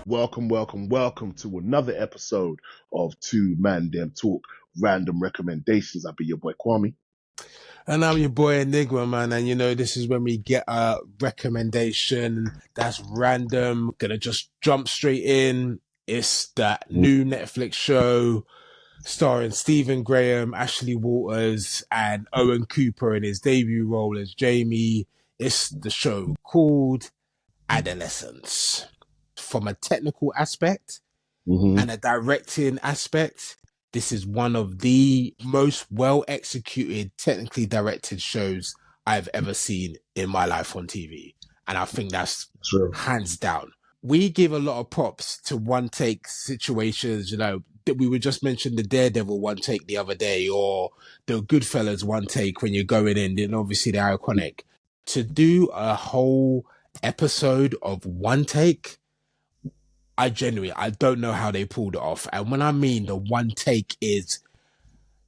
Welcome to another episode of Two Man Them Talk Random Recommendations. I'll be your boy Kwame. And I'm your boy Enigma, man. And this is when we get a recommendation that's random. Gonna just jump straight in. It's that new Netflix show starring Stephen Graham, Ashley Walters, and Owen Cooper in his debut role as Jamie. It's the show called Adolescence. From a technical aspect and a directing aspect, this is one of the most well-executed, technically directed shows I've ever seen in my life on TV. And I think that's hands down. We give a lot of props to one-take situations, that we would just mention the Daredevil one take the other day, or the Goodfellas one take when you're going in, and obviously they're iconic. To do a whole episode of one take, I don't know how they pulled it off. And when I mean the one take is,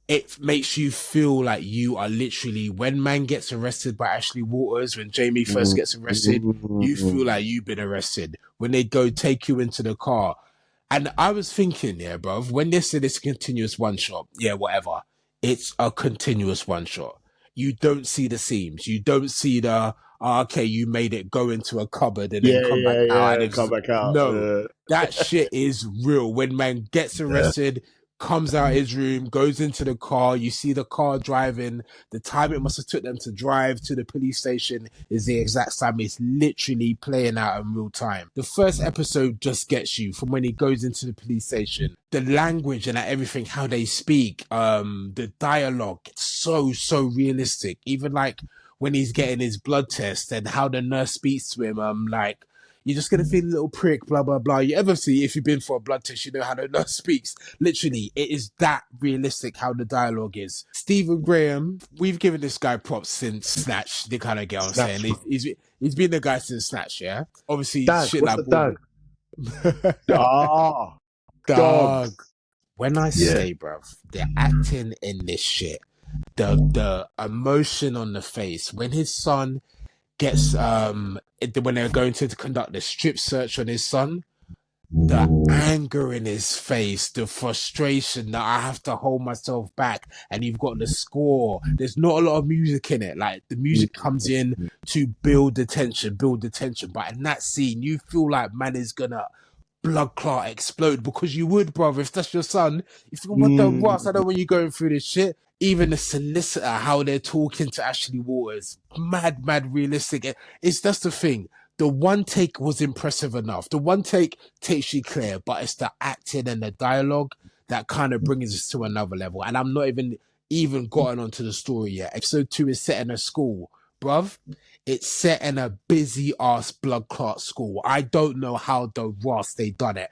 it makes you feel like you are literally, when man gets arrested by Ashley Waters, when Jamie first gets arrested, you feel like you've been arrested. When they go take you into the car. And I was thinking, bruv, when they said it's a continuous one shot, whatever. It's a continuous one shot. You don't see the seams. You don't see the, okay, you made it go into a cupboard and then come back out. And come back out. No, that shit is real. When man gets arrested, comes out his room, goes into the car, you see the car driving, the time it must have took them to drive to the police station is the exact time. It's literally playing out in real time. The first episode just gets you from when he goes into the police station. The language and everything, how they speak, the dialogue, it's so realistic. Even like when he's getting his blood test and how the nurse speaks to him, like, you're just going to feel a little prick, blah, blah, blah. You ever see, if you've been for a blood test, you know how the nurse speaks. Literally, it is that realistic how the dialogue is. Stephen Graham, we've given this guy props since Snatch, they kind of get on saying. He's been the guy since Snatch, yeah? Obviously, shit like Dog. Dog. When I say, bruv, the acting in this shit, the emotion on the face, when his son gets when they're going to conduct the strip search on his son, the anger in his face, the frustration that I have to hold myself back, and you've got the score. There's not a lot of music in it. Like, the music comes in to build the tension, but in that scene you feel like man is gonna blood clot explode, because you would, brother, if that's your son. You think, what the rust? I know when you're going through this shit. Even the solicitor, how they're talking to Ashley Waters, mad realistic. That's the thing. The one take was impressive enough. The one take takes you clear, but it's the acting and the dialogue that kind of brings us to another level. And I'm not even gotten onto the story yet. Episode 2 is set in a school, bruv. It's set in a busy ass blood clot school. I don't know how the Ross they done it.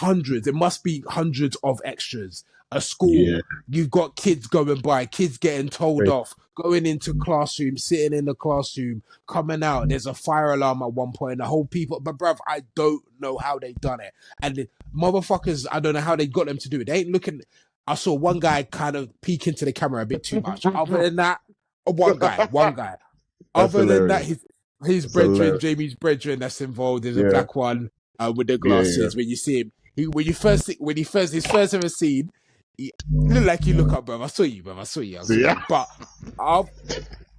It must be hundreds of extras. A school, you've got kids going by, kids getting told off, going into classroom, sitting in the classroom, coming out. There's a fire alarm at one point. The whole people, but bruv, I don't know how they done it. And the motherfuckers, I don't know how they got them to do it. They ain't looking. I saw one guy kind of peek into the camera a bit too much. Other than that, one guy. Other than that, his brethren, Jamie's brethren that's involved, there's a black one with the glasses. When you see him, his first ever scene, you look like you look up, bro. I saw you. But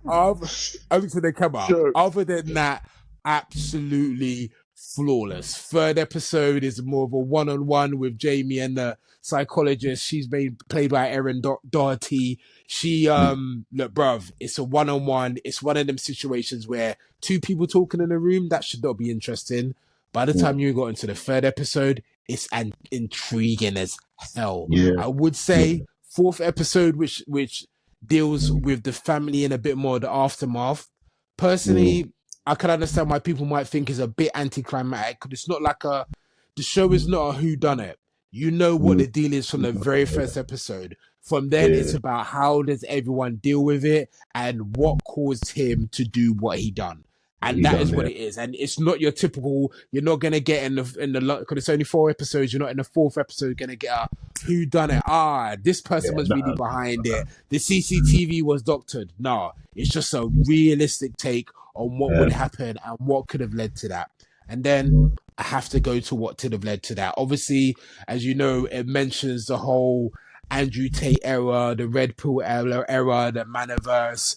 over to the camera. Sure. Other than that, absolutely flawless. Third episode is more of a one-on-one with Jamie and the psychologist. She's played by Erin Doherty. She look, bruv, it's a one-on-one. It's one of them situations where two people talking in a room, that should not be interesting. By the time you got into the third episode, it's intriguing as hell. I would say fourth episode, which deals with the family and a bit more of the aftermath. Personally, I can understand why people might think it's a bit anticlimactic, because it's not like the show is not a whodunit. You know what the deal is from the very first episode. From then, it's about how does everyone deal with it and what caused him to do what he done. And that is what it is. And it's not your typical, you're not going to get in the, because it's only 4 episodes, you're not in the 4th episode going to get a who done it. This person was really behind it. The CCTV was doctored. No, it's just a realistic take on what would happen and what could have led to that. And then I have to go to what could have led to that. Obviously, as you know, it mentions the whole Andrew Tate era, the Red Pill era, the Manaverse,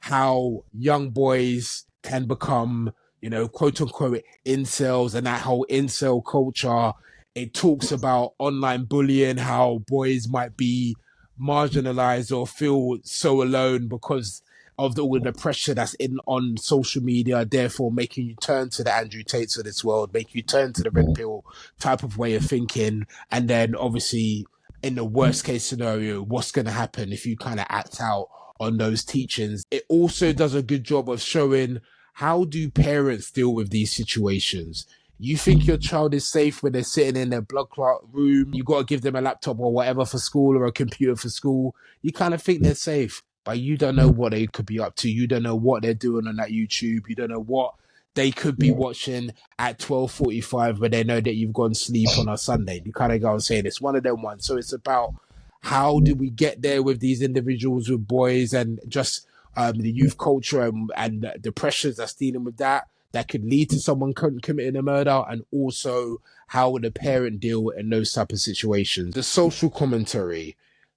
how young boys can become, you know, quote unquote incels, and that whole incel culture. It talks about online bullying, how boys might be marginalized or feel so alone because of all the pressure that's in on social media, therefore making you turn to the Andrew Tates of this world, make you turn to the red pill type of way of thinking. And then obviously in the worst case scenario, what's going to happen if you kind of act out on those teachings. It also does a good job of showing how do parents deal with these situations. You think your child is safe when they're sitting in their blood clot room, you got to give them a laptop or whatever for school or a computer for school. You kind of think they're safe, but you don't know what they could be up to. You don't know what they're doing on that YouTube. You don't know what they could be watching at 12:45 when they know that you've gone to sleep on a Sunday. You kind of go and say it's one of them ones. So it's about how do we get there with these individuals, with boys, and just the youth culture and the pressures that's dealing with that could lead to someone committing a murder, and also how would a parent deal in those type of situations. The social commentary,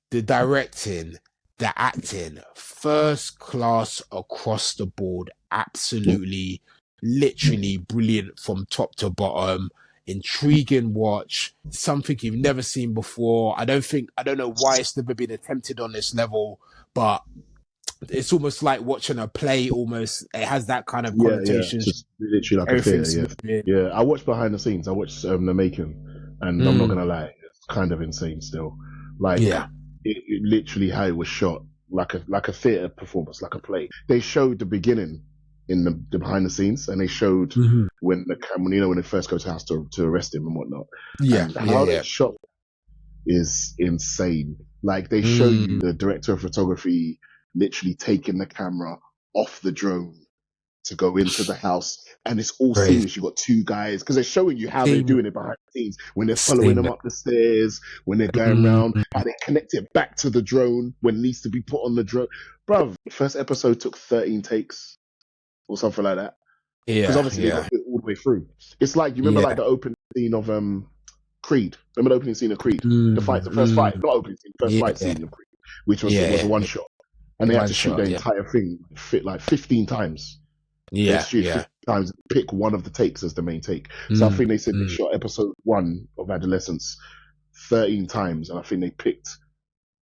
the directing, the acting, first class across the board, absolutely, literally brilliant from top to bottom. Intriguing watch, something you've never seen before. I don't know why it's never been attempted on this level, but it's almost like watching a play. Almost, it has that kind of connotation. Just literally like a theater. Yeah. I watched behind the scenes. I watched the making, and I'm not gonna lie, it's kind of insane still. Like, it literally how it was shot, like a theater performance, like a play. They showed the beginning in the behind the scenes, and they showed when they first go to the house to arrest him and whatnot. And how they shot is insane. Like, they show you the director of photography literally taking the camera off the drone to go into the house, and it's all seamless. You got two guys, because they're showing you how they're doing it behind the scenes, when they're following them up the stairs, when they're going around, how they connect it back to the drone when it needs to be put on the drone. Bruv, the first episode took 13 takes or something like that, because obviously they got to do it all the way through. It's like, you remember like the opening scene of Creed. Remember the opening scene of Creed? The first fight, not opening scene, first fight scene of Creed, which was a one shot. And they had to shoot the entire thing fit like 15 times. They shoot 15 times, pick one of the takes as the main take. So I think they said they shot episode 1 of Adolescence 13 times, and I think they picked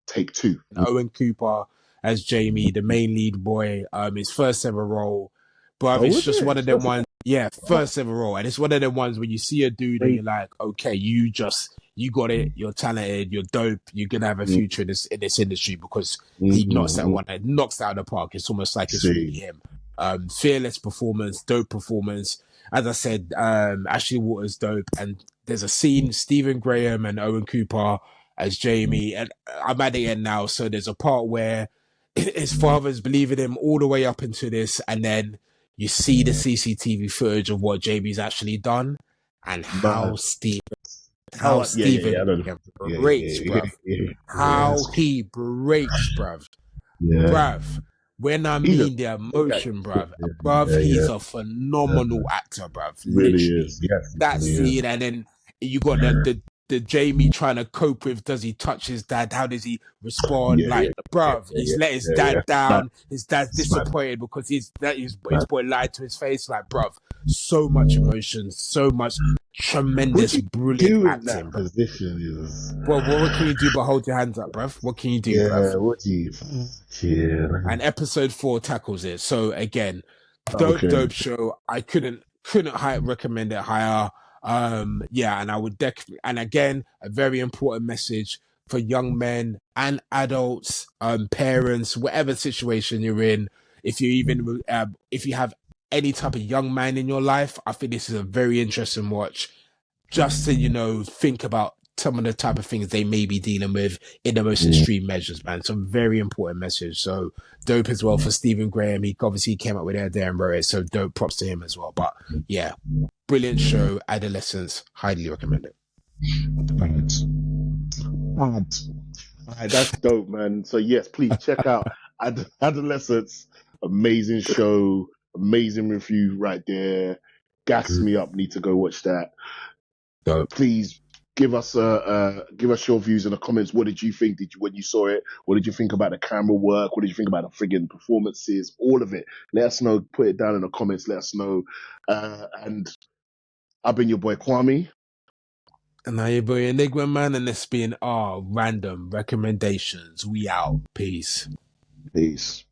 take 2. Owen Cooper as Jamie, the main lead boy, his first ever role. But it's just one of them ones. Yeah, first ever role. And it's one of them ones where you see a dude and you're like, okay, you got it, you're talented, you're dope, you're gonna have a future in this industry, because he knocks that one, knocks out of the park. It's almost like it's really him. Fearless performance, dope performance. As I said, Ashley Waters dope, and there's a scene, Stephen Graham and Owen Cooper as Jamie, and I'm at the end now, so there's a part where his father's believing him all the way up into this, and then you see the CCTV footage of what Jamie's actually done, and how Stephen breaks, bruv. How he breaks, bruv. Bruv. When I mean the emotion, bruv, he's a phenomenal actor, bruv. Literally. That scene, and then you got the Jamie trying to cope with, does he touch his dad? How does he respond? He's let his dad down. His dad's disappointed because his boy lied to his face. Like, bruv, so much emotion, so much tremendous, brilliant acting. Well, what can you do but hold your hands up, bruv? What can you do, bruv? What do you? And episode 4 tackles it. So again, dope show. I couldn't recommend it higher. And I would and again, a very important message for young men and adults, parents, whatever situation you're in. If you have any type of young man in your life, I think this is a very interesting watch, just to think about some of the type of things they may be dealing with in the most extreme measures, man. Some very important message. So dope as well for Stephen Graham. He obviously came up with it there and wrote it. So dope, props to him as well. But yeah, brilliant show, Adolescence. Highly recommend it. That's dope, man. So yes, please check out Adolescence. Amazing show, amazing review right there. Gas me up. Need to go watch that. Dope. Please give us your views in the comments. What did you think? When you saw it? What did you think about the camera work? What did you think about the friggin' performances? All of it. Let us know. Put it down in the comments. Let us know. And I've been your boy Kwame. And now your boy Enigma, man, and it's been our random recommendations. We out. Peace. Peace.